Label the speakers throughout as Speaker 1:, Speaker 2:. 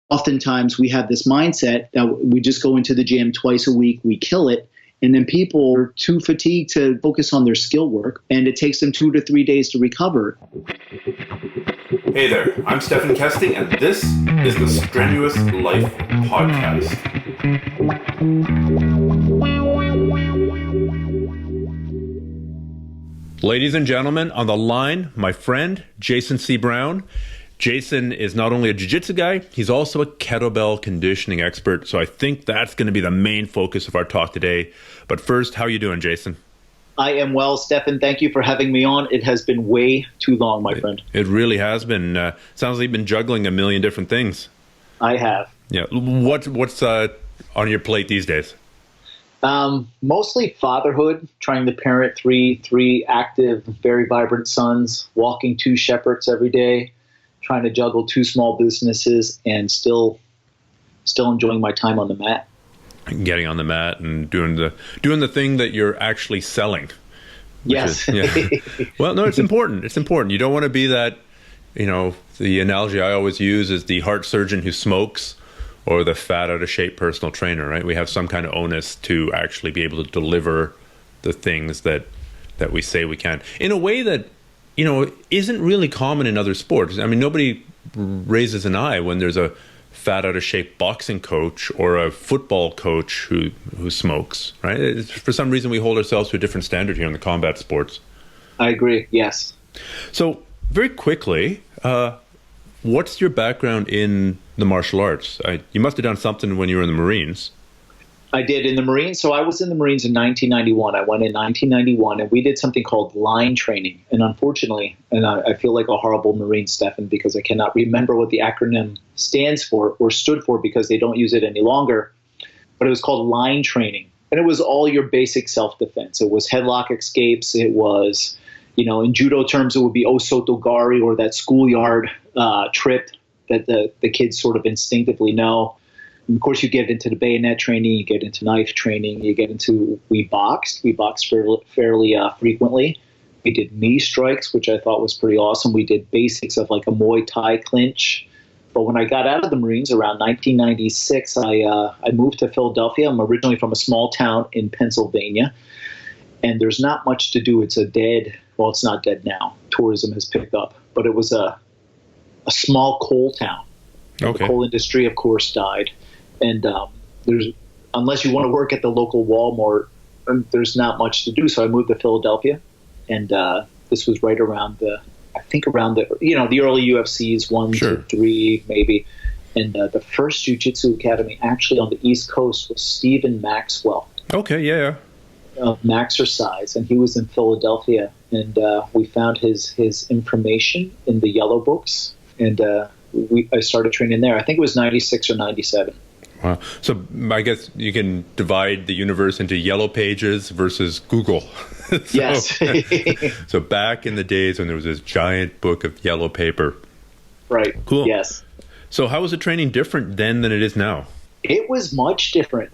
Speaker 1: oftentimes we have this mindset that we just go into the gym twice a week, we kill it, and then people are too fatigued to focus on their skill work, and it takes them 2 to 3 days to recover.
Speaker 2: Hey there, I'm Stephen Kesting, and this is the Strenuous Life Podcast. Ladies and gentlemen, on the line, my friend, Jason C. Brown. Jason is not only a jiu-jitsu guy, he's also a kettlebell conditioning expert. So I think that's going to be the main focus of our talk today. But first, how are you doing, Jason?
Speaker 1: I am well, Stefan. Thank you for having me on. It has been way too long, my friend.
Speaker 2: It really has been. Sounds like you've been juggling a million different things.
Speaker 1: I have.
Speaker 2: Yeah. What's on your plate these days?
Speaker 1: Mostly fatherhood, trying to parent three active, very vibrant sons, walking 2 shepherds every day, trying to juggle 2 small businesses, and still enjoying my time on the mat.
Speaker 2: Getting on the mat and doing the thing that you're actually selling.
Speaker 1: Yes.
Speaker 2: Well, no, it's important. It's important. You don't want to be that, the analogy I always use is the heart surgeon who smokes or the fat out of shape personal trainer, right? We have some kind of onus to actually be able to deliver the things that we say we can in a way that, isn't really common in other sports. I mean, nobody raises an eye when there's a fat out of shape boxing coach or a football coach who smokes, right? For some reason, we hold ourselves to a different standard here in the combat sports. I
Speaker 1: agree. Yes.
Speaker 2: So very quickly, what's your background in the martial arts? You must have done something when you were in the Marines.
Speaker 1: I did in the Marines. So I was in the Marines in 1991. I went in 1991, and we did something called line training. And unfortunately, and I feel like a horrible Marine, Stefan, because I cannot remember what the acronym stands for or stood for because they don't use it any longer. But it was called line training. And it was all your basic self-defense. It was headlock escapes. It was, in judo terms, it would be osotogari, or that schoolyard trip that the kids sort of instinctively know. And of course, you get into the bayonet training, you get into knife training, we boxed fairly frequently. We did knee strikes, which I thought was pretty awesome. We did basics of like a Muay Thai clinch. But when I got out of the Marines around 1996, I moved to Philadelphia. I'm originally from a small town in Pennsylvania, and there's not much to do. It's it's not dead now. Tourism has picked up, but it was a small coal town.
Speaker 2: Okay.
Speaker 1: The coal industry, of course, died. And unless you want to work at the local Walmart, there's not much to do. So I moved to Philadelphia, and this was right around the early UFCs, 1,
Speaker 2: sure.
Speaker 1: 2, 3, maybe. And the first jiu-jitsu academy actually on the East Coast was Stephen Maxwell.
Speaker 2: Okay, yeah.
Speaker 1: Of Maxercise, and he was in Philadelphia, and we found his information in the yellow books, and I started training there. I think it was 96 or 97.
Speaker 2: Wow. So I guess you can divide the universe into yellow pages versus Google.
Speaker 1: Yes.
Speaker 2: So back in the days when there was this giant book of yellow paper.
Speaker 1: Right.
Speaker 2: Cool.
Speaker 1: Yes.
Speaker 2: So how was the training different then than it is now?
Speaker 1: It was much different.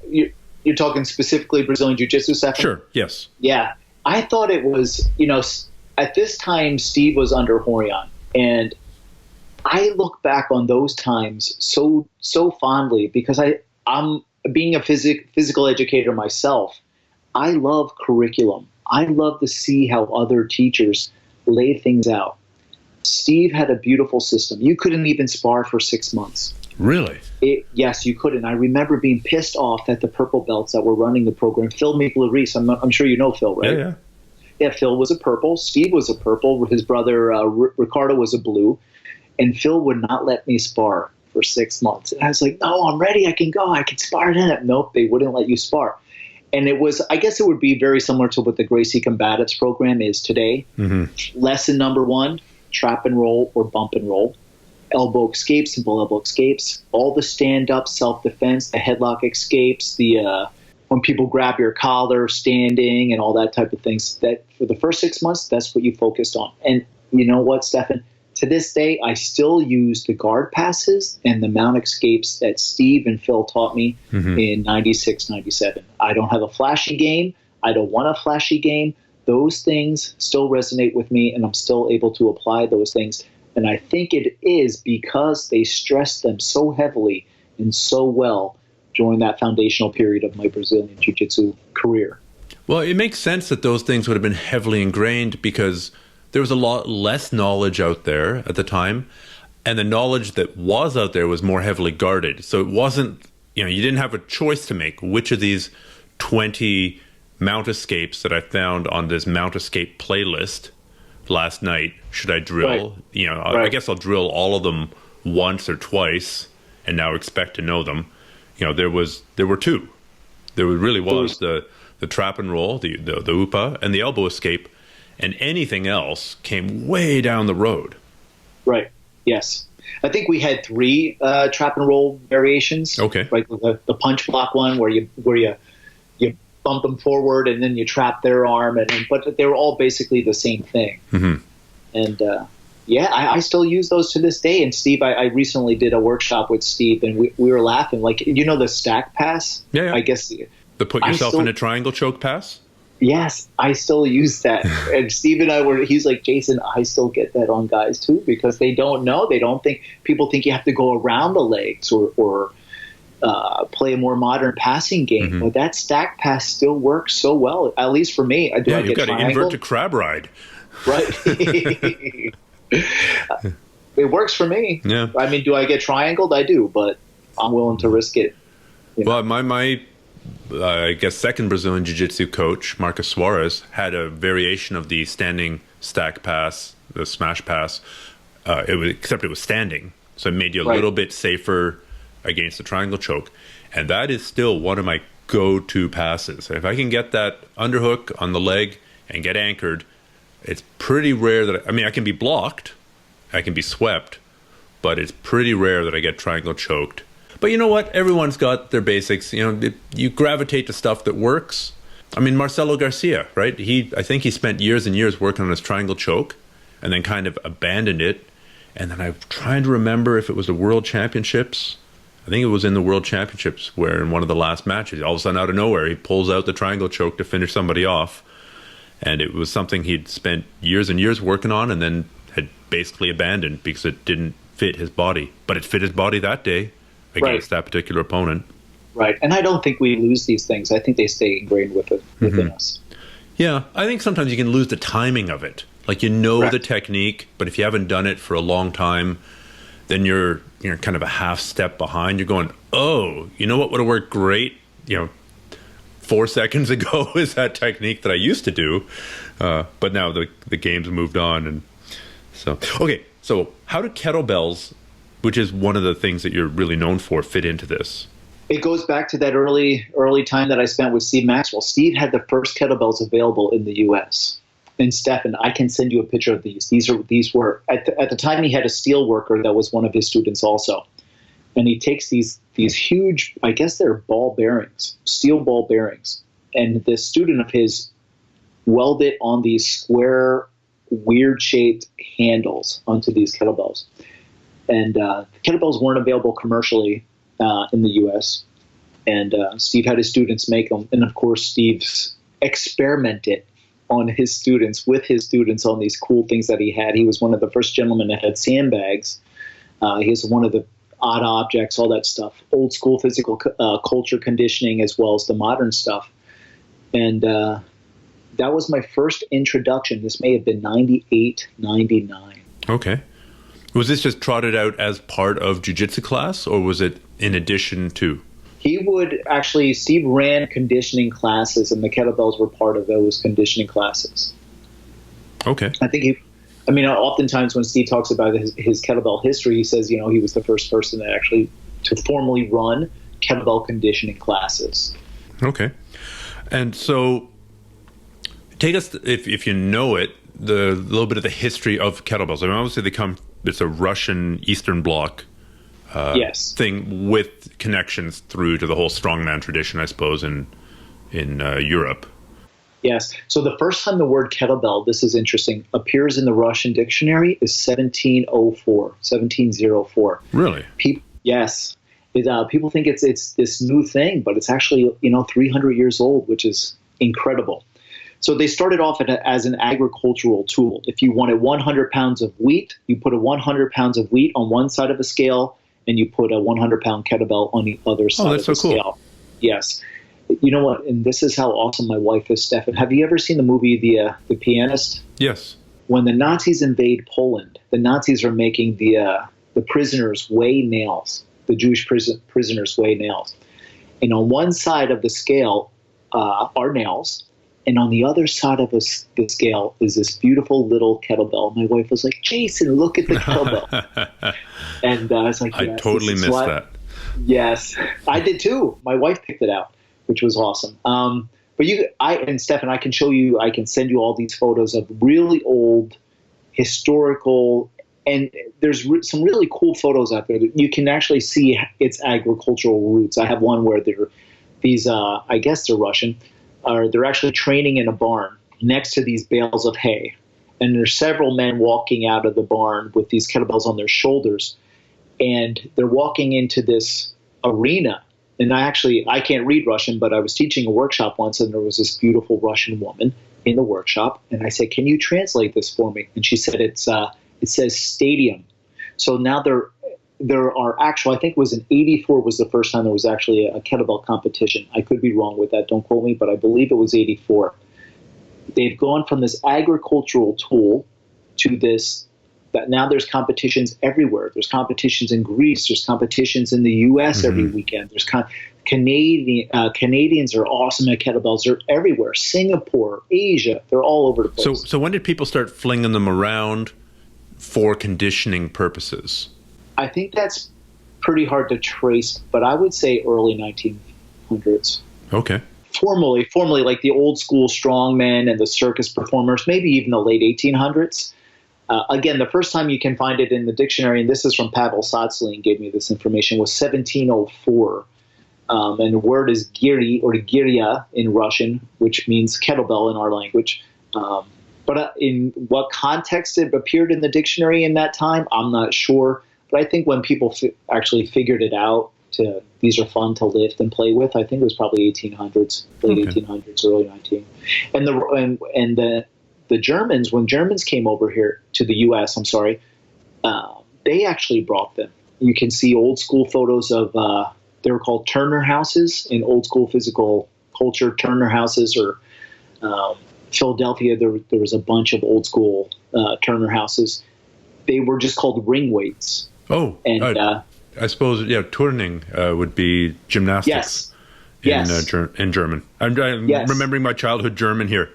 Speaker 1: You're talking specifically Brazilian Jiu-Jitsu, Stefan?
Speaker 2: Sure. Yes.
Speaker 1: Yeah. I thought it was, at this time, Steve was under Horion, and I look back on those times so fondly because I'm being a physical educator myself. I love curriculum. I love to see how other teachers lay things out. Steve had a beautiful system. You couldn't even spar for 6 months.
Speaker 2: Really?
Speaker 1: Yes, you couldn't. I remember being pissed off at the purple belts that were running the program. Phil Michelarice, I'm sure you know Phil, right?
Speaker 2: Yeah.
Speaker 1: Yeah, Phil was a purple. Steve was a purple. His brother Ricardo was a blue. And Phil would not let me spar for 6 months. And I was like, no, I'm ready. I can go. I can spar in it. Nope, they wouldn't let you spar. And I guess it would be very similar to what the Gracie Combatives program is today. Mm-hmm. Lesson number 1, trap and roll or bump and roll. Elbow escapes, simple elbow escapes. All the stand-up self-defense, the headlock escapes, when people grab your collar, standing, and all that type of things. That for the first 6 months, that's what you focused on. And you know what, Stefan? To this day, I still use the guard passes and the mount escapes that Steve and Phil taught me in 96, 97. I don't have a flashy game. I don't want a flashy game. Those things still resonate with me, and I'm still able to apply those things. And I think it is because they stressed them so heavily and so well during that foundational period of my Brazilian jiu-jitsu career.
Speaker 2: Well, it makes sense that those things would have been heavily ingrained because there was a lot less knowledge out there at the time. And the knowledge that was out there was more heavily guarded. So it wasn't, you didn't have a choice to make. Which of these 20 mount escapes that I found on this mount escape playlist last night should I drill? Right. I guess I'll drill all of them once or twice and now expect to know them. There were two. There really was the trap and roll, the upa, and the elbow escape, and anything else came way down the road.
Speaker 1: Right. Yes. I think we had 3 trap and roll variations.
Speaker 2: Okay.
Speaker 1: Like the punch block one where you bump them forward and then you trap their arm, but they were all basically the same thing.
Speaker 2: Mm-hmm.
Speaker 1: And I still use those to this day. And Steve, I recently did a workshop with Steve, and we were laughing. Like, the stack pass?
Speaker 2: Yeah.
Speaker 1: I guess.
Speaker 2: The put yourself in a triangle choke pass?
Speaker 1: Yes, I still use that. And Steve and he's like, Jason, I still get that on guys too, because they don't know. They don't think, people think you have to go around the legs or play a more modern passing game.
Speaker 2: Mm-hmm.
Speaker 1: But that stack pass still works so well, at least for me.
Speaker 2: You've got to invert to crab ride.
Speaker 1: Right. It works for me.
Speaker 2: Yeah.
Speaker 1: I mean, do I get triangled? I do, but I'm willing to risk it.
Speaker 2: Well, my I guess second Brazilian Jiu-Jitsu coach, Marcos Suarez, had a variation of the standing stack pass, the smash pass, except it was standing. So it made you a little bit safer against the triangle choke. And that is still one of my go-to passes. If I can get that underhook on the leg and get anchored, it's pretty rare that I can be blocked, I can be swept, but it's pretty rare that I get triangle choked. But you know what? Everyone's got their basics. You gravitate to stuff that works. I mean, Marcelo Garcia, right? I think he spent years and years working on his triangle choke and then kind of abandoned it. And then I'm trying to remember if it was the World Championships. I think it was in the World Championships where in one of the last matches, all of a sudden out of nowhere, he pulls out the triangle choke to finish somebody off. And it was something he'd spent years and years working on and then had basically abandoned because it didn't fit his body. But it fit his body that day against that particular opponent.
Speaker 1: Right. And I don't think we lose these things. I think they stay ingrained within us.
Speaker 2: Yeah. I think sometimes you can lose the timing of it. Like, the technique, but if you haven't done it for a long time, then you're kind of a half step behind. You're going, oh, you know what would have worked great, 4 seconds ago is that technique that I used to do. But now the game's moved on. And so, okay. So how do kettlebells, which is one of the things that you're really known for, fit into this?
Speaker 1: It goes back to that early time that I spent with Steve Maxwell. Steve had the first kettlebells available in the U.S. And Stefan, I can send you a picture of these. These were at the time he had a steel worker that was one of his students also, and he takes these huge, I guess they're ball bearings, steel ball bearings, and this student of his welded on these square, weird shaped handles onto these kettlebells. And kettlebells weren't available commercially in the U.S. And Steve had his students make them. And, of course, Steve's experimented on his students, with his students, on these cool things that he had. He was one of the first gentlemen that had sandbags. He was one of the odd objects, all that stuff, old school physical culture conditioning as well as the modern stuff. And that was my first introduction. This may have been 98, 99.
Speaker 2: Okay. Was this just trotted out as part of jiu-jitsu class, or was it in addition to?
Speaker 1: He would actually, Steve ran conditioning classes, and the kettlebells were part of those conditioning classes.
Speaker 2: Okay.
Speaker 1: I think oftentimes when Steve talks about his kettlebell history, he says, he was the first person that actually to formally run kettlebell conditioning classes.
Speaker 2: Okay. And so take us, if you know it, the little bit of the history of kettlebells. I mean, obviously it's a Russian Eastern Bloc thing with connections through to the whole strongman tradition, I suppose, in Europe.
Speaker 1: Yes. So the first time the word kettlebell, this is interesting, appears in the Russian dictionary is 1704.
Speaker 2: Really?
Speaker 1: Yes. People think it's this new thing, but it's actually 300 years old, which is incredible. So they started off as an agricultural tool. If you wanted 100 pounds of wheat, you put a 100 pounds of wheat on one side of a scale, and you put a 100-pound kettlebell on the other side of the scale. Cool. Yes. You know what? And this is how awesome my wife is, Stefan. Have you ever seen the movie The Pianist?
Speaker 2: Yes.
Speaker 1: When the Nazis invade Poland, the Nazis are making the prisoners weigh nails. The Jewish prisoners weigh nails. And on one side of the scale are nails, and on the other side of the scale is this beautiful little kettlebell. My wife was like, Jason, look at the kettlebell. And I was like, yes,
Speaker 2: I totally missed that.
Speaker 1: Yes, I did too. My wife picked it out, which was awesome. But and Stefan, I can show you, I can send you all these photos of really old historical, and there's some really cool photos out there that you can actually see its agricultural roots. I have one where these, I guess they're Russian, they're actually training in a barn next to these bales of hay. And there's several men walking out of the barn with these kettlebells on their shoulders. And they're walking into this arena. And I can't read Russian, but I was teaching a workshop once, and there was this beautiful Russian woman in the workshop. And I said, can you translate this for me? And she said, it says stadium. So now there are actual, I think it was in 84 was the first time there was actually a kettlebell competition. I could be wrong with that. Don't quote me, but I believe it was 84. They've gone from this agricultural tool to this, that now there's competitions everywhere. There's competitions in Greece. There's competitions in the U.S. every weekend. There's Canadians are awesome at kettlebells. They're everywhere. Singapore, Asia, they're all over the place.
Speaker 2: So when did people start flinging them around for conditioning purposes?
Speaker 1: I think that's pretty hard to trace, but I would say early 1900s.
Speaker 2: Okay.
Speaker 1: Formally, like the old school strongmen and the circus performers, maybe even the late 1800s. Again, the first time you can find it in the dictionary, and this is from Pavel Tsatsouline, gave me this information, was 1704. And the word is giri or girya in Russian, which means kettlebell in our language. But in what context it appeared in the dictionary in that time, I'm not sure. But I think when people actually figured it out, these are fun to lift and play with, I think it was probably 1800s, late 1800s, early 19. And the Germans, when Germans came over here to the U.S., they actually brought them. You can see old school photos of, they were called Turner houses in old school physical culture. Turner houses, or Philadelphia, there was a bunch of old school Turner houses. They were just called ring weights.
Speaker 2: Oh, and I suppose, turning would be gymnastics.
Speaker 1: Yes.
Speaker 2: In German. I'm remembering my childhood German here.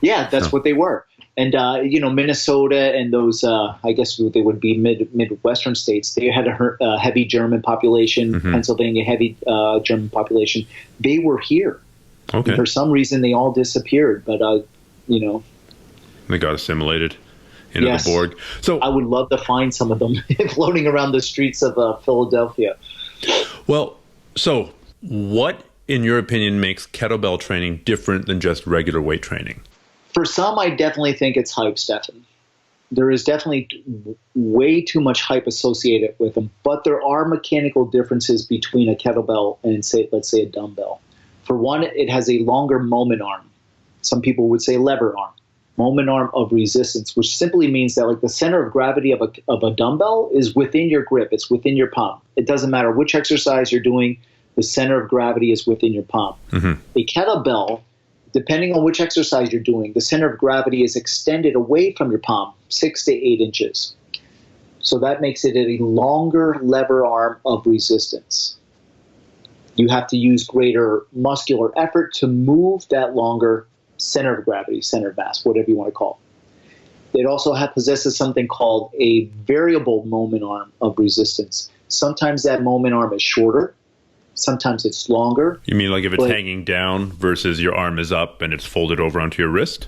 Speaker 1: Yeah, that's what they were. And, Minnesota and those, I guess they would be Midwestern states, they had a heavy German population, Pennsylvania, heavy German population. They were here. Okay. And for some reason, they all disappeared, but,
Speaker 2: They got assimilated into the Borg. So
Speaker 1: I would love to find some of them floating around the streets of Philadelphia.
Speaker 2: Well, so what, in your opinion, makes kettlebell training different than just regular weight training?
Speaker 1: For some, I definitely think it's hype, Stefan. There is definitely way too much hype associated with them, but there are mechanical differences between a kettlebell and, let's say, a dumbbell. For one, it has a longer moment arm. Some people would say lever arm. Moment arm of resistance, which simply means that like the center of gravity of a dumbbell is within your grip. It's within your palm. It doesn't matter which exercise you're doing. The center of gravity is within your palm. A kettlebell, depending on which exercise you're doing, the center of gravity is extended away from your palm, 6 to 8 inches. So that makes it a longer lever arm of resistance. You have to use greater muscular effort to move that longer center of gravity, center of mass, whatever you want to call it. It also possesses something called a variable moment arm of resistance. Sometimes that moment arm is shorter. Sometimes it's longer.
Speaker 2: You mean like if it's hanging down versus your arm is up and it's folded over onto your wrist?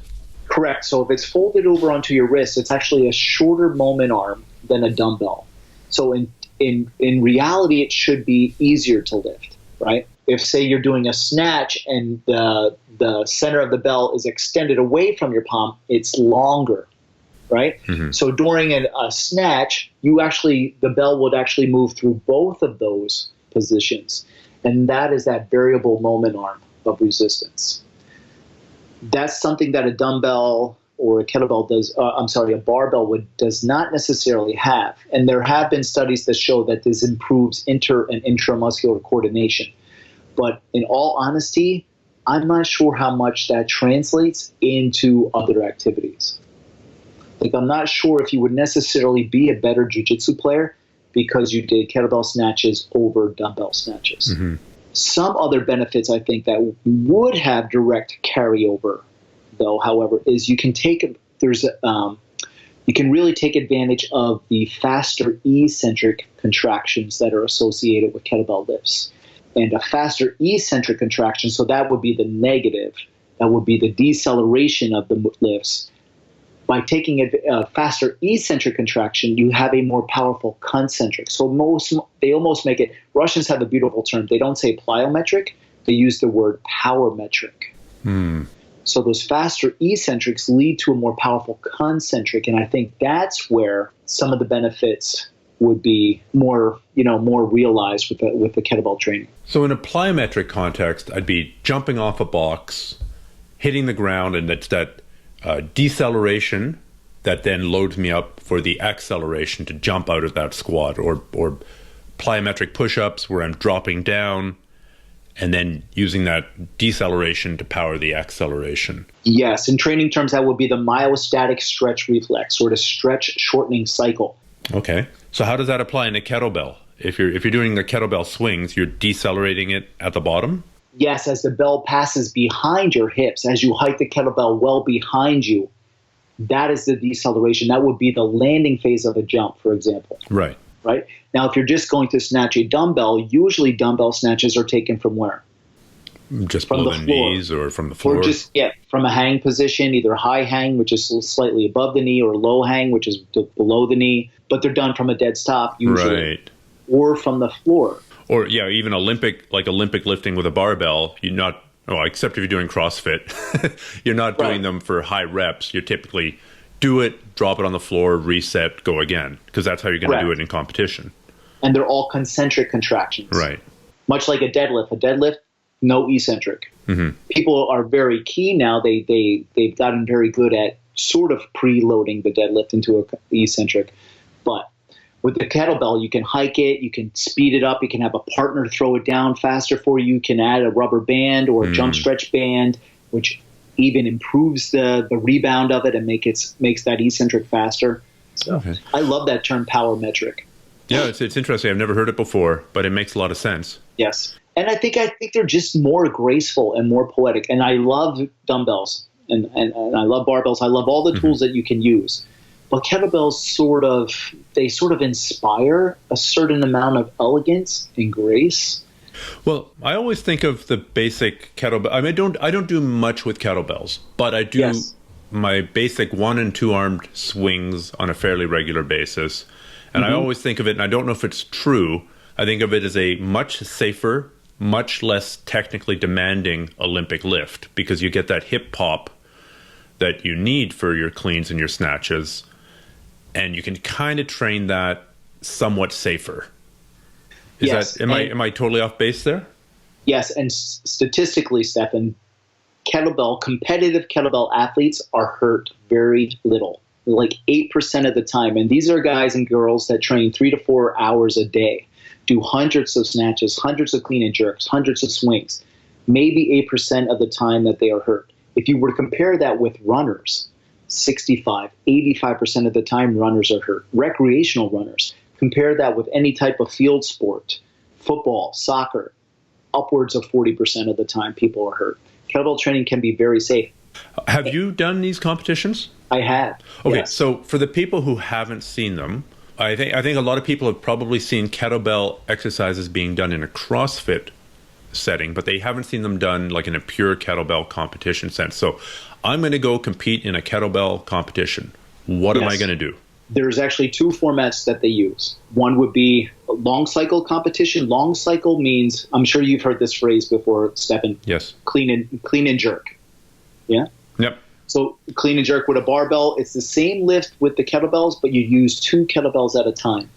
Speaker 1: Correct. So if it's folded over onto your wrist, it's actually a shorter moment arm than a dumbbell. So in reality, it should be easier to lift, right? If, say, you're doing a snatch and the center of the bell is extended away from your palm, it's longer, right? So during a snatch, the bell would actually move through both of those positions. And that is that variable moment arm of resistance. That's something that a dumbbell or a kettlebell does, a barbell does not necessarily have. And there have been studies that show that this improves inter and intramuscular coordination. But in all honesty, I'm not sure how much that translates into other activities. Like, I'm not sure if you would necessarily be a better jiu-jitsu player because you did kettlebell snatches over dumbbell snatches. Mm-hmm. Some other benefits I think that would have direct carryover, though, however, is you can really take advantage of the faster eccentric contractions that are associated with kettlebell lifts. And a faster eccentric contraction, so that would be the negative, that would be the deceleration of the lifts. By taking a faster eccentric contraction, you have a more powerful concentric. So they almost make it, Russians have a beautiful term. They don't say plyometric, they use the word power metric. So those faster eccentrics lead to a more powerful concentric, and I think that's where some of the benefits would be more realized with the kettlebell training.
Speaker 2: So in a plyometric context, I'd be jumping off a box, hitting the ground, and it's that deceleration that then loads me up for the acceleration to jump out of that squat, or plyometric push-ups where I'm dropping down and then using that deceleration to power the acceleration.
Speaker 1: Yes, in training terms, that would be the myostatic stretch reflex, sort of stretch shortening cycle.
Speaker 2: Okay. So how does that apply in a kettlebell? If you're doing the kettlebell swings, you're decelerating it at the bottom?
Speaker 1: Yes, as the bell passes behind your hips, as you hike the kettlebell well behind you, that is the deceleration. That would be the landing phase of a jump, for example.
Speaker 2: Right.
Speaker 1: Now, if you're just going to snatch a dumbbell, usually dumbbell snatches are taken from where?
Speaker 2: Just from below the knees or from the floor?
Speaker 1: Or just, from a hang position, either high hang, which is slightly above the knee, or low hang, which is below the knee. But they're done from a dead stop, usually.
Speaker 2: Right.
Speaker 1: Or from the floor.
Speaker 2: Or, even Olympic lifting with a barbell, except if you're doing CrossFit, you're not doing them for high reps. You're typically do it, drop it on the floor, reset, go again, because that's how you're going to do it in competition.
Speaker 1: And they're all concentric contractions.
Speaker 2: Right.
Speaker 1: Much like a deadlift. A deadlift, no eccentric. Mm-hmm. People are very keen now. They've gotten very good at sort of preloading the deadlift into an eccentric. But with the kettlebell, you can hike it, you can speed it up, you can have a partner throw it down faster for you, you can add a rubber band or a jump stretch band, which even improves the rebound of it and makes that eccentric faster. So I love that term, power metric.
Speaker 2: Yeah, it's interesting. I've never heard it before, but it makes a lot of sense.
Speaker 1: Yes. And I think they're just more graceful and more poetic. And I love dumbbells and I love barbells. I love all the tools that you can use. But kettlebells sort of inspire a certain amount of elegance and grace.
Speaker 2: Well, I always think of the basic kettlebell. I mean, I don't do much with kettlebells, but I do my basic 1 and 2 armed swings on a fairly regular basis. And I always think of it, and I don't know if it's true, I think of it as a much safer, much less technically demanding Olympic lift, because you get that hip pop that you need for your cleans and your snatches. And you can kind of train that somewhat safer. Am I totally off base there? Yes,
Speaker 1: and statistically, Stefan, competitive kettlebell athletes are hurt very little, like 8% of the time. And these are guys and girls that train 3 to 4 hours a day, do hundreds of snatches, hundreds of clean and jerks, hundreds of swings, maybe 8% of the time that they are hurt. If you were to compare that with runners, 85% of the time runners are hurt. Recreational runners. Compare that with any type of field sport, football, soccer, upwards of 40% of the time people are hurt. Kettlebell training can be very safe.
Speaker 2: Have you done these competitions?
Speaker 1: I have.
Speaker 2: Okay,
Speaker 1: yes.
Speaker 2: So for the people who haven't seen them, I think a lot of people have probably seen kettlebell exercises being done in a CrossFit setting, but they haven't seen them done like in a pure kettlebell competition sense. So I'm going to go compete in a kettlebell competition. What am I going to do?
Speaker 1: There's actually 2 formats that they use. One would be a long cycle competition. Long cycle means, I'm sure you've heard this phrase before, Stefan.
Speaker 2: Yes.
Speaker 1: Clean and jerk. Yeah?
Speaker 2: Yep.
Speaker 1: So clean and jerk with a barbell. It's the same lift with the kettlebells, but you use 2 kettlebells at a time.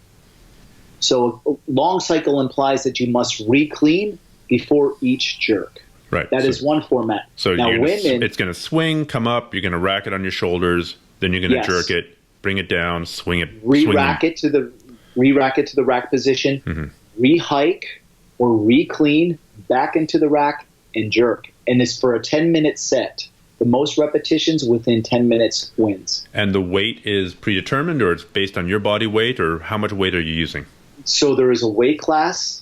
Speaker 1: So long cycle implies that you must re-clean before each jerk.
Speaker 2: Right.
Speaker 1: That is one format.
Speaker 2: So
Speaker 1: now, women,
Speaker 2: it's going to swing, come up, you're going to rack it on your shoulders, then you're going to jerk it, bring it down, swing it.
Speaker 1: Re-rack it to the rack position, re-hike or re-clean, back into the rack, and jerk. And it's for a 10-minute set. The most repetitions within 10 minutes wins.
Speaker 2: And the weight is predetermined, or it's based on your body weight, or how much weight are you using?
Speaker 1: So there is a weight class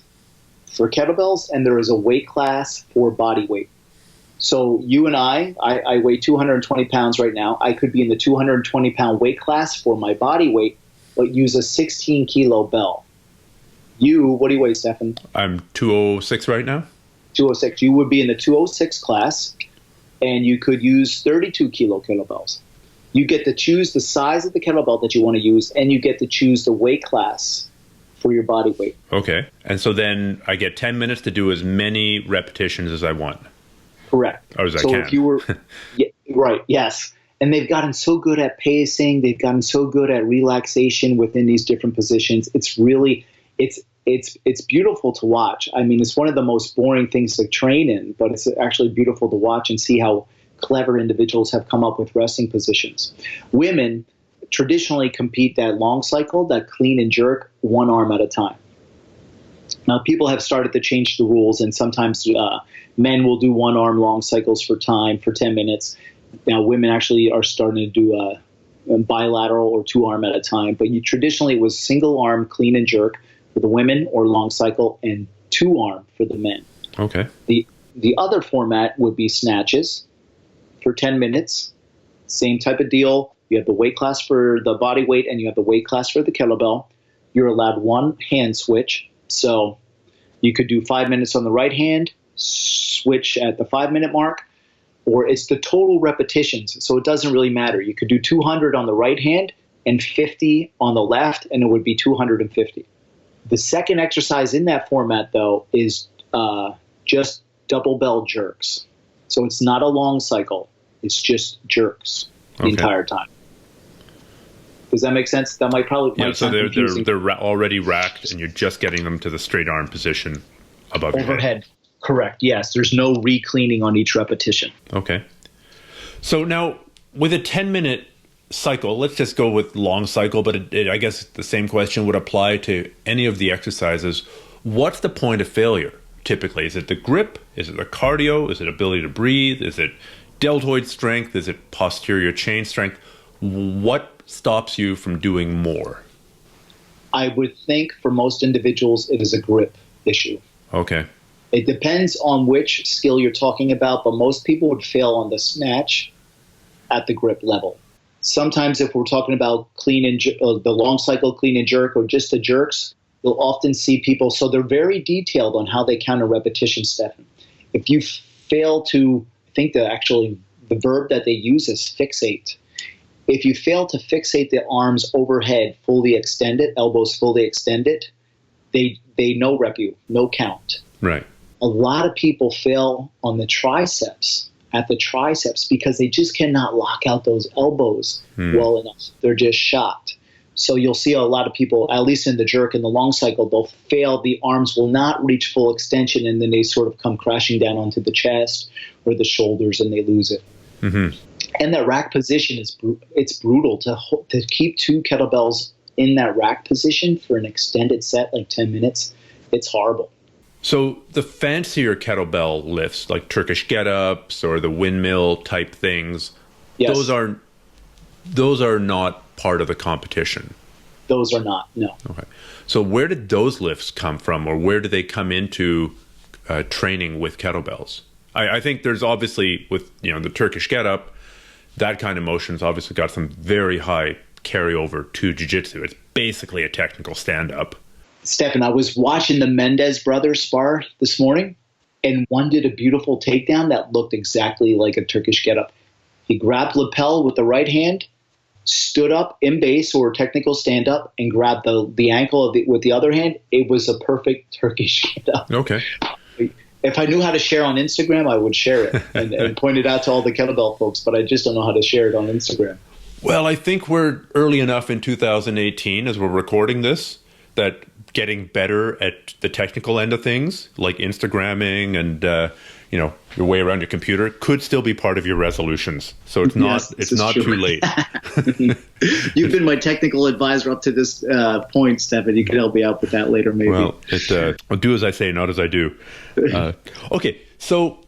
Speaker 1: for kettlebells, and there is a weight class for body weight. So you and I weigh 220 pounds right now. I could be in the 220-pound weight class for my body weight, but use a 16-kilo bell. What do you weigh, Stefan?
Speaker 2: I'm 206 right now.
Speaker 1: 206. You would be in the 206 class, and you could use 32-kilo kettlebells. You get to choose the size of the kettlebell that you want to use, and you get to choose the weight class for your body weight.
Speaker 2: Okay. And so then I get 10 minutes to do as many repetitions as I want.
Speaker 1: Correct.
Speaker 2: Or as I
Speaker 1: can. So if you were, right, yes. And they've gotten so good at pacing. They've gotten so good at relaxation within these different positions. It's really, it's beautiful to watch. I mean, it's one of the most boring things to train in, but it's actually beautiful to watch and see how clever individuals have come up with resting positions. Women traditionally compete that long cycle, that clean and jerk, one arm at a time. Now, people have started to change the rules, and sometimes men will do one arm long cycles for 10 minutes. Now, women actually are starting to do a bilateral or 2-arm at a time. But traditionally, it was single arm clean and jerk for the women, or long cycle, and 2-arm for the men.
Speaker 2: Okay.
Speaker 1: The other format would be snatches for 10 minutes. Same type of deal. You have the weight class for the body weight, and you have the weight class for the kettlebell. You're allowed one hand switch. So you could do 5 minutes on the right hand, switch at the 5-minute mark, or it's the total repetitions. So it doesn't really matter. You could do 200 on the right hand and 50 on the left, and it would be 250. The second exercise in that format, though, is just double bell jerks. So it's not a long cycle. It's just jerks the entire time. Does that make sense? That might
Speaker 2: so they're already racked, and you're just getting them to the straight arm position above your head.
Speaker 1: Correct. Yes. There's no re-cleaning on each repetition.
Speaker 2: Okay. So now with a 10-minute cycle, let's just go with long cycle, but I guess the same question would apply to any of the exercises. What's the point of failure typically? Is it the grip? Is it the cardio? Is it ability to breathe? Is it deltoid strength? Is it posterior chain strength? What stops you from doing more?
Speaker 1: I would think for most individuals it is a grip issue.
Speaker 2: Okay.
Speaker 1: It depends on which skill you're talking about, but most people would fail on the snatch at the grip level. Sometimes if we're talking about the long cycle clean and jerk, or just the jerks, you'll often see people, so they're very detailed on how they count a repetition, Stefan. If you fail to, I think the verb that they use is fixate. If you fail to fixate the arms overhead fully extended, elbows fully extended, they no rep you, no count.
Speaker 2: Right.
Speaker 1: A lot of people fail on the triceps, because they just cannot lock out those elbows well enough. They're just shot. So you'll see a lot of people, at least in the jerk and the long cycle, they'll fail. The arms will not reach full extension, and then they sort of come crashing down onto the chest or the shoulders, and they lose it. Mm-hmm. And that rack position it's brutal to keep 2 kettlebells in that rack position for an extended set, like 10 minutes. It's horrible.
Speaker 2: So the fancier kettlebell lifts, like Turkish get-ups or the windmill type things, yes, those are not part of the competition.
Speaker 1: Those are not, no.
Speaker 2: Okay. So where did those lifts come from, or where do they come into training with kettlebells? I think there's obviously, with the Turkish get-up, that kind of motion's obviously got some very high carryover to jiu-jitsu. It's basically a technical stand-up.
Speaker 1: Stefan, I was watching the Mendez brothers spar this morning, and one did a beautiful takedown that looked exactly like a Turkish get-up. He grabbed lapel with the right hand, stood up in base or technical stand-up, and grabbed the ankle with the other hand. It was a perfect Turkish get-up.
Speaker 2: Okay.
Speaker 1: If I knew how to share on Instagram, I would share it and point it out to all the kettlebell folks, but I just don't know how to share it on Instagram.
Speaker 2: Well, I think we're early enough in 2018 as we're recording this that getting better at the technical end of things, like Instagramming and your way around your computer, could still be part of your resolutions. So it's not too late.
Speaker 1: You've been my technical advisor up to this point, Stefan. You can help me out with that later, maybe.
Speaker 2: Well, I'll do as I say, not as I do. Okay, so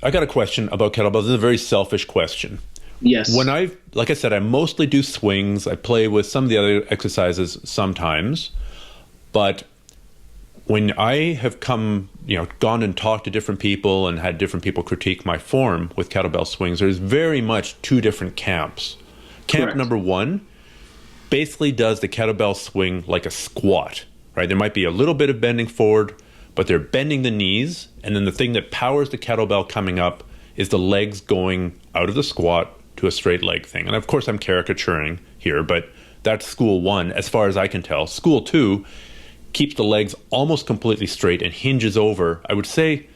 Speaker 2: I got a question about kettlebells. This is a very selfish question.
Speaker 1: Yes.
Speaker 2: Like I said, I mostly do swings. I play with some of the other exercises sometimes, but when I have gone and talked to different people and had different people critique my form with kettlebell swings, there's very much two different camps. Camp
Speaker 1: Correct.
Speaker 2: number one basically does the kettlebell swing like a squat, right? There might be a little bit of bending forward, but they're bending the knees, and then the thing that powers the kettlebell coming up is the legs going out of the squat to a straight leg thing. And of course I'm caricaturing here, but that's school one as far as I can tell. School two keeps the legs almost completely straight and hinges over, I would say,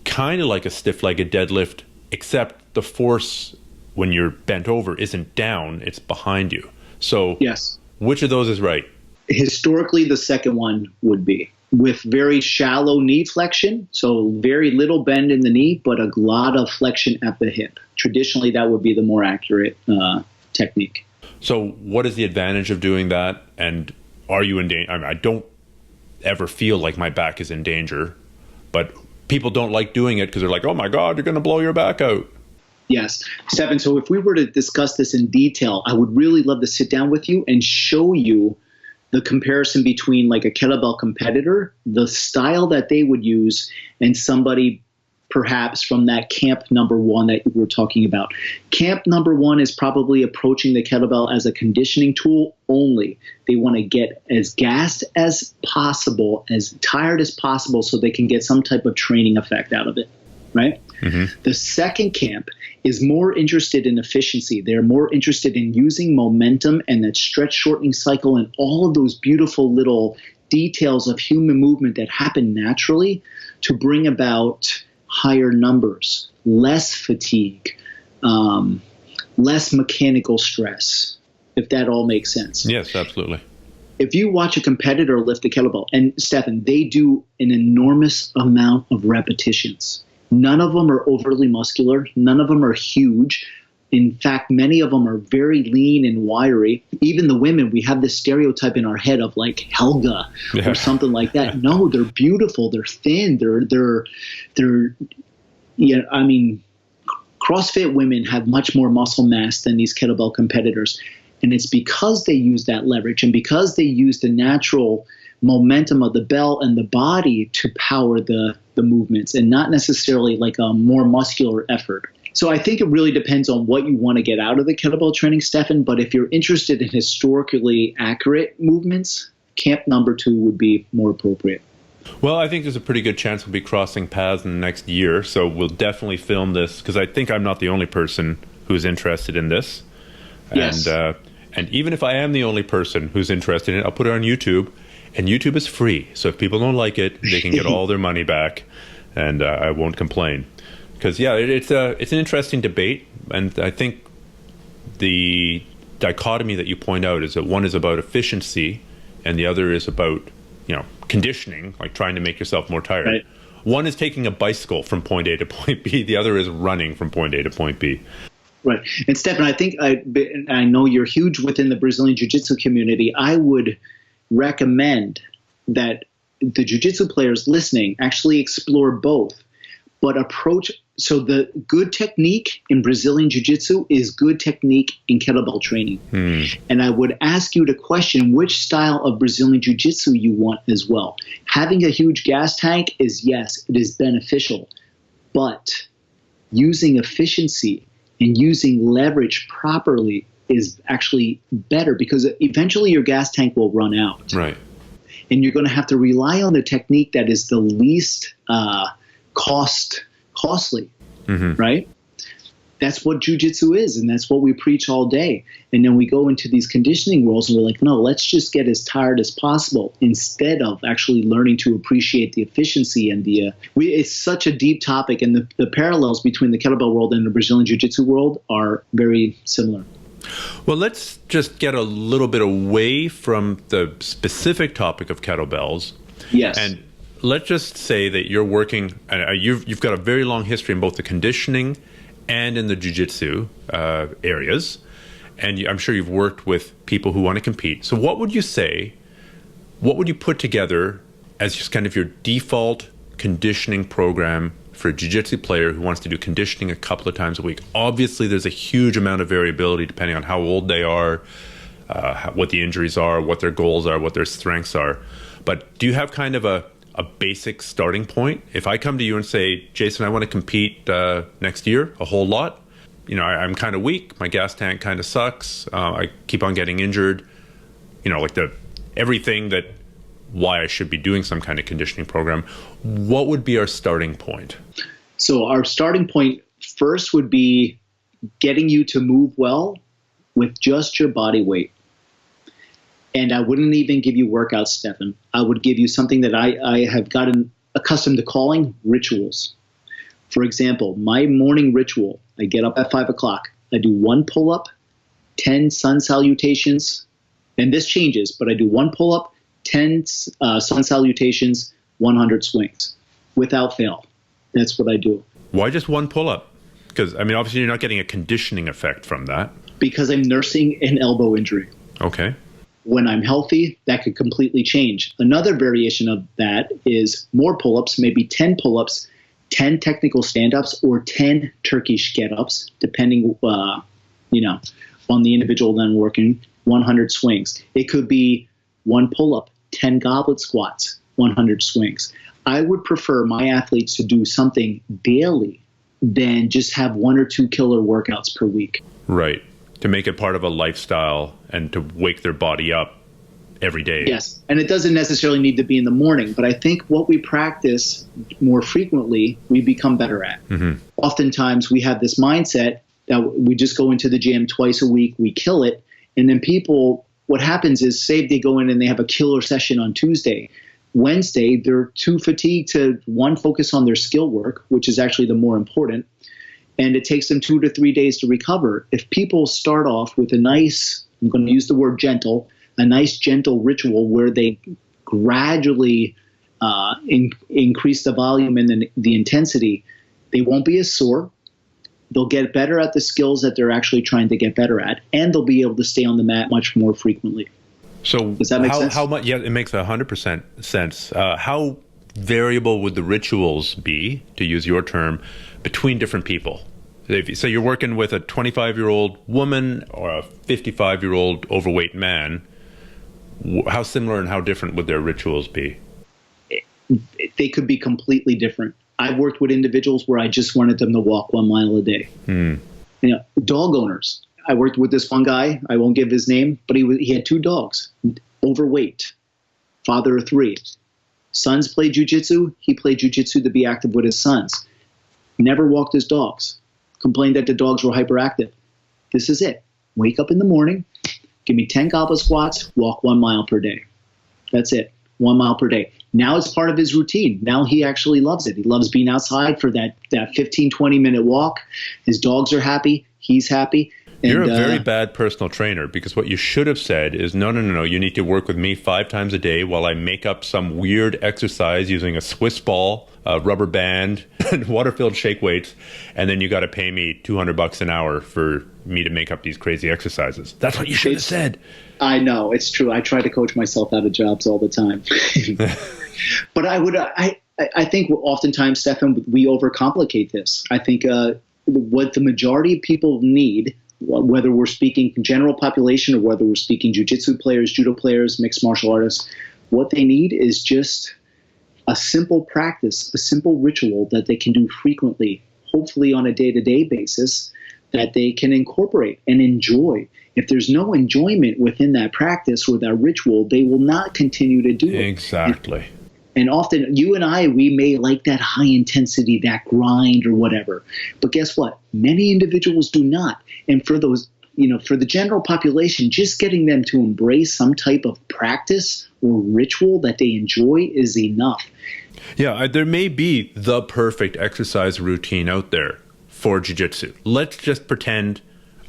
Speaker 2: kind of like a stiff-legged deadlift, except the force when you're bent over isn't down, it's behind you. So
Speaker 1: yes,
Speaker 2: which of those is right?
Speaker 1: Historically, the second one would be, with very shallow knee flexion, so very little bend in the knee, but a lot of flexion at the hip. Traditionally, that would be the more accurate technique.
Speaker 2: So what is the advantage of doing that? And are you in danger? I mean, I don't ever feel like my back is in danger, but people don't like doing it because they're like, oh my God, you're going to blow your back out.
Speaker 1: Yes. Stefan, so if we were to discuss this in detail, I would really love to sit down with you and show you the comparison between like a kettlebell competitor, the style that they would use, and somebody perhaps from that camp number one that we were talking about. Camp number one is probably approaching the kettlebell as a conditioning tool only. They want to get as gassed as possible, as tired as possible, so they can get some type of training effect out of it, right? Mm-hmm. The second camp is more interested in efficiency. They're more interested in using momentum and that stretch shortening cycle and all of those beautiful little details of human movement that happen naturally to bring about higher numbers, less fatigue, less mechanical stress, if that all makes sense.
Speaker 2: Yes, absolutely.
Speaker 1: If you watch a competitor lift a kettlebell, and Stefan, they do an enormous amount of repetitions. None of them are overly muscular. None of them are huge. In fact, many of them are very lean and wiry. Even the women, we have this stereotype in our head of like Helga or something like that. No, they're beautiful. They're thin. I mean, CrossFit women have much more muscle mass than these kettlebell competitors. And it's because they use that leverage and because they use the natural momentum of the bell and the body to power the movements and not necessarily like a more muscular effort. So I think it really depends on what you want to get out of the kettlebell training, Stefan. But if you're interested in historically accurate movements, camp number two would be more appropriate.
Speaker 2: Well, I think there's a pretty good chance we'll be crossing paths in the next year. So we'll definitely film this because I think I'm not the only person who's interested in this.
Speaker 1: Yes.
Speaker 2: And even if I am the only person who's interested in it, I'll put it on YouTube. And YouTube is free. So if people don't like it, they can get all their money back. And I won't complain. Because, yeah, it's an interesting debate. And I think the dichotomy that you point out is that one is about efficiency and the other is about, conditioning, like trying to make yourself more tired.
Speaker 1: Right.
Speaker 2: One is taking a bicycle from point A to point B. The other is running from point A to point B.
Speaker 1: Right. And Stefan, I think I know you're huge within the Brazilian Jiu-Jitsu community. I would recommend that the Jiu-Jitsu players listening actually explore both, but approach. So the good technique in Brazilian Jiu-Jitsu is good technique in kettlebell training. And I would ask you to question which style of Brazilian Jiu-Jitsu you want as well. Having a huge gas tank is, yes, it is beneficial, but using efficiency and using leverage properly is actually better because eventually your gas tank will run out.
Speaker 2: Right.
Speaker 1: And you're going to have to rely on the technique that is the least costly, right? That's what jiu-jitsu is, and that's what we preach all day. And then we go into these conditioning roles and we're like, no, let's just get as tired as possible instead of actually learning to appreciate the efficiency and it's such a deep topic, and the parallels between the kettlebell world and the Brazilian jiu-jitsu world are very similar.
Speaker 2: Well, let's just get a little bit away from the specific topic of kettlebells.
Speaker 1: Yes.
Speaker 2: And let's just say that you're working, you've got a very long history in both the conditioning and in the jiu-jitsu areas. And I'm sure you've worked with people who want to compete. So what would you say, what would you put together as just kind of your default conditioning program for a jiu-jitsu player who wants to do conditioning a couple of times a week? Obviously, there's a huge amount of variability depending on how old they are, what the injuries are, what their goals are, what their strengths are. But do you have kind of a basic starting point? If I come to you and say, Jason, I want to compete next year a whole lot, I'm kind of weak, my gas tank kind of sucks, I keep on getting injured, like everything that why I should be doing some kind of conditioning program, what would be our starting point?
Speaker 1: So our starting point first would be getting you to move well with just your body weight. And I wouldn't even give you workouts, Stefan. I would give you something that I have gotten accustomed to calling rituals. For example, my morning ritual, I get up at 5 o'clock. I do 1 pull-up, 10 sun salutations, and this changes, but I do 1 pull-up, 10 sun salutations, 100 swings without fail. That's what I do.
Speaker 2: Why just 1 pull-up? Because, obviously you're not getting a conditioning effect from that.
Speaker 1: Because I'm nursing an elbow injury.
Speaker 2: Okay.
Speaker 1: When I'm healthy, that could completely change. Another variation of that is more pull-ups, maybe 10 pull-ups, 10 technical stand-ups, or 10 Turkish get-ups, depending, on the individual then working, 100 swings. It could be 1 pull-up, 10 goblet squats, 100 swings. I would prefer my athletes to do something daily than just have 1 or 2 killer workouts per week.
Speaker 2: Right. To make it part of a lifestyle and to wake their body up every day.
Speaker 1: Yes. And it doesn't necessarily need to be in the morning, but I think what we practice more frequently, we become better at. Mm-hmm. Oftentimes we have this mindset that we just go into the gym twice a week, we kill it. And then what happens is, say they go in and they have a killer session on Tuesday. Wednesday, they're too fatigued to, one, focus on their skill work, which is actually the more important. And it takes them 2 to 3 days to recover. If people start off with a nice, I'm going to use the word gentle, a nice gentle ritual where they gradually increase the volume and the intensity, they won't be as sore. They'll get better at the skills that they're actually trying to get better at, and they'll be able to stay on the mat much more frequently.
Speaker 2: So
Speaker 1: does that make sense?
Speaker 2: How much? Yeah, it makes 100% sense. How variable would the rituals be, to use your term, between different people? So you're working with a 25-year-old woman or a 55-year-old overweight man. How similar and how different would their rituals be?
Speaker 1: They could be completely different. I've worked with individuals where I just wanted them to walk 1 mile a day. Dog owners. I worked with this one guy. I won't give his name, but he had 2 dogs, overweight, father of 3. Sons played jiu-jitsu. He played jiu-jitsu to be active with his sons. Never walked his dogs. Complained that the dogs were hyperactive. This is it. Wake up in the morning, give me 10 goblet squats, walk 1 mile per day. That's it. 1 mile per day. Now it's part of his routine. Now he actually loves it. He loves being outside for that 15, 20-minute walk. His dogs are happy. He's happy. And,
Speaker 2: you're a very bad personal trainer, because what you should have said is, no, you need to work with me 5 times a day while I make up some weird exercise using a Swiss ball, a rubber band, and water-filled shake weights, and then you got to pay me $200 an hour for me to make up these crazy exercises. That's what you should have said.
Speaker 1: I know, it's true. I try to coach myself out of jobs all the time. But I think oftentimes, Stefan, we overcomplicate this. I think what the majority of people need, whether we're speaking general population or whether we're speaking jiu-jitsu players, judo players, mixed martial artists, what they need is just a simple practice, a simple ritual that they can do frequently, hopefully on a day-to-day basis, that they can incorporate and enjoy. If there's no enjoyment within that practice or that ritual, they will not continue to do it.
Speaker 2: Exactly.
Speaker 1: And often you and I, we may like that high intensity, that grind or whatever. But guess what? Many individuals do not. And for those, for the general population, just getting them to embrace some type of practice or ritual that they enjoy is enough.
Speaker 2: Yeah, there may be the perfect exercise routine out there for jiu-jitsu. Let's just pretend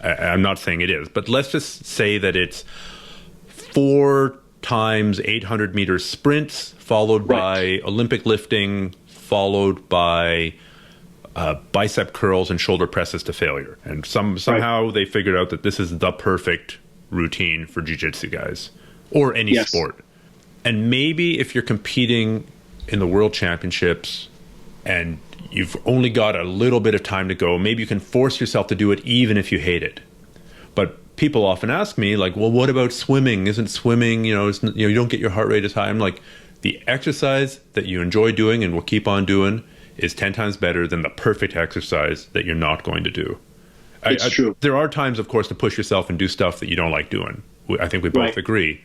Speaker 2: I'm not saying it is, but let's just say that it's 4 times 800 meter sprints, followed by Olympic lifting, followed by bicep curls and shoulder presses to failure. And somehow they figured out that this is the perfect routine for jiu-jitsu guys or any sport. And maybe if you're competing in the world championships and you've only got a little bit of time to go, maybe you can force yourself to do it even if you hate it. But people often ask me, like, well, what about swimming? Isn't swimming, you don't get your heart rate as high. I'm like, the exercise that you enjoy doing and will keep on doing is 10 times better than the perfect exercise that you're not going to do.
Speaker 1: It's true.
Speaker 2: There are times, of course, to push yourself and do stuff that you don't like doing. I think we both agree.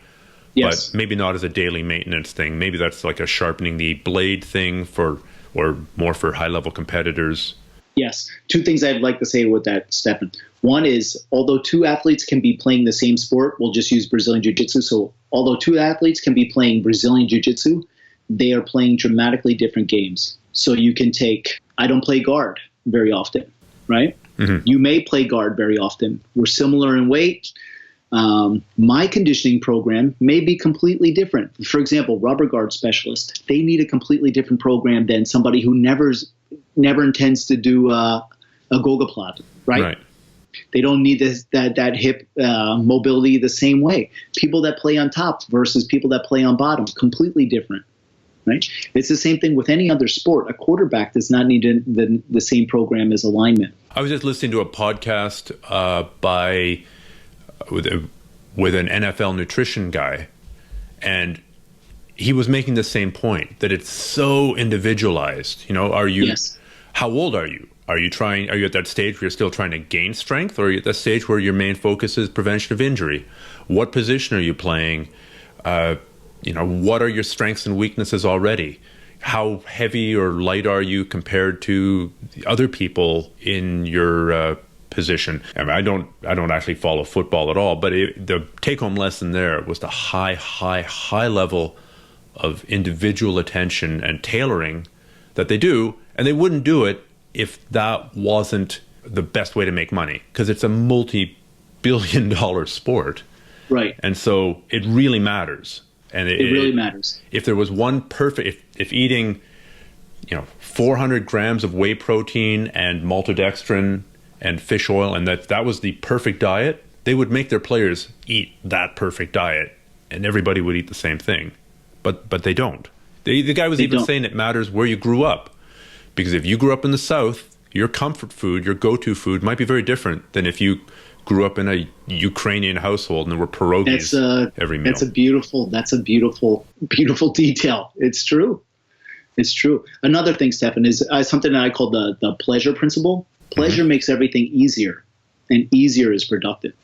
Speaker 1: Yes.
Speaker 2: But maybe not as a daily maintenance thing. Maybe that's like a sharpening the blade thing or more for high-level competitors.
Speaker 1: Yes. 2 things I'd like to say with that, Stefan. One is, although 2 athletes can be playing the same sport, we'll just use Brazilian Jiu-Jitsu. So although 2 athletes can be playing Brazilian Jiu-Jitsu, they are playing dramatically different games. So you can I don't play guard very often, right? Mm-hmm. You may play guard very often. We're similar in weight. My conditioning program may be completely different. For example, rubber guard specialist, they need a completely different program than somebody who never intends to do a gogaplot, right? They don't need that hip mobility the same way. People that play on top versus people that play on bottom, completely different, right? It's the same thing with any other sport. A quarterback does not need the same program as a lineman.
Speaker 2: I was just listening to a podcast with an NFL nutrition guy, and he was making the same point, that it's so individualized. How old are you? Are you at that stage where you're still trying to gain strength, or are you at that stage where your main focus is prevention of injury? What position are you playing? What are your strengths and weaknesses already? How heavy or light are you compared to the other people in your position? I mean, I don't actually follow football at all, but the take-home lesson there was the high level of individual attention and tailoring that they do, and they wouldn't do it if that wasn't the best way to make money, because it's a multi-billion-dollar sport.
Speaker 1: Right.
Speaker 2: And so it really matters. And it
Speaker 1: really matters.
Speaker 2: If there was one perfect, if eating, 400 grams of whey protein and maltodextrin and fish oil, and that was the perfect diet, they would make their players eat that perfect diet, and everybody would eat the same thing. But they don't. The guy was saying it matters where you grew up. Because if you grew up in the South, your comfort food, your go-to food might be very different than if you grew up in a Ukrainian household and there were pierogies every meal. That's a beautiful detail. It's true. Another thing, Stefan, is something that I call the pleasure principle. Pleasure makes everything easier, and easier is productive.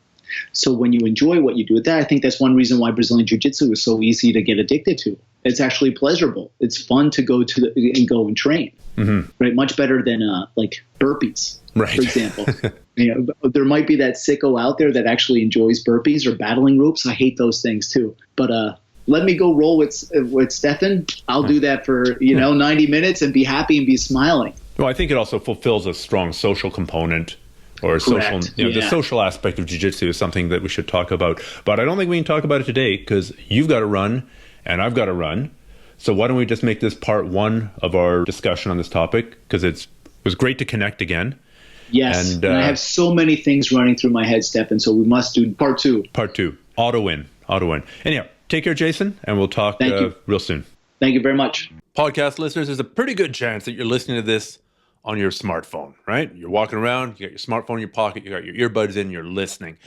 Speaker 2: So when you enjoy what you do with that, I think that's one reason why Brazilian Jiu-Jitsu is so easy to get addicted to. It's actually pleasurable. It's fun to go and train. Mm-hmm. Right, much better than like burpees, for example. There might be that sicko out there that actually enjoys burpees or battling ropes. I hate those things too. But let me go roll with Stefan. I'll do that for 90 minutes and be happy and be smiling. Well, I think it also fulfills a strong social component, or a social. The social aspect of jiu-jitsu is something that we should talk about. But I don't think we can talk about it today because you've got to run and I've got to run. So why don't we just make this part 1 of our discussion on this topic? Because it was great to connect again.
Speaker 1: Yes, and I have so many things running through my head, Stefan, so we must do part 2.
Speaker 2: Part 2. Auto win. Anyhow, take care, Jason, and we'll talk real soon.
Speaker 1: Thank you very much.
Speaker 2: Podcast listeners, there's a pretty good chance that you're listening to this on your smartphone, right? You're walking around, you got your smartphone in your pocket, you got your earbuds in, you're listening.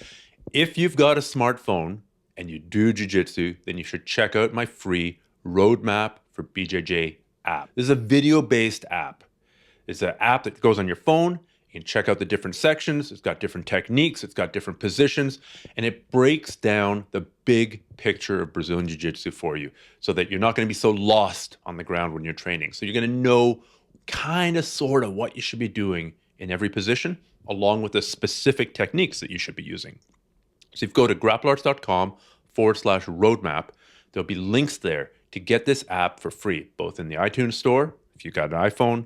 Speaker 2: If you've got a smartphone and you do jiu-jitsu, then you should check out my free Roadmap for BJJ app. This is a video-based app. It's an app that goes on your phone. You can check out the different sections. It's got different techniques. It's got different positions. And it breaks down the big picture of Brazilian Jiu-Jitsu for you so that you're not going to be so lost on the ground when you're training. So you're going to know kind of, sort of what you should be doing in every position, along with the specific techniques that you should be using. So if you go to grapplearts.com/roadmap, there'll be links there to get this app for free, both in the iTunes store, if you've got an iPhone,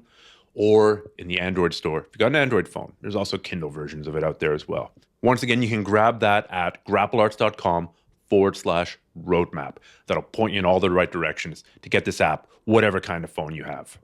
Speaker 2: or in the Android store. If you've got an Android phone, there's also Kindle versions of it out there as well. Once again, you can grab that at grapplearts.com/roadmap. That'll point you in all the right directions to get this app, whatever kind of phone you have.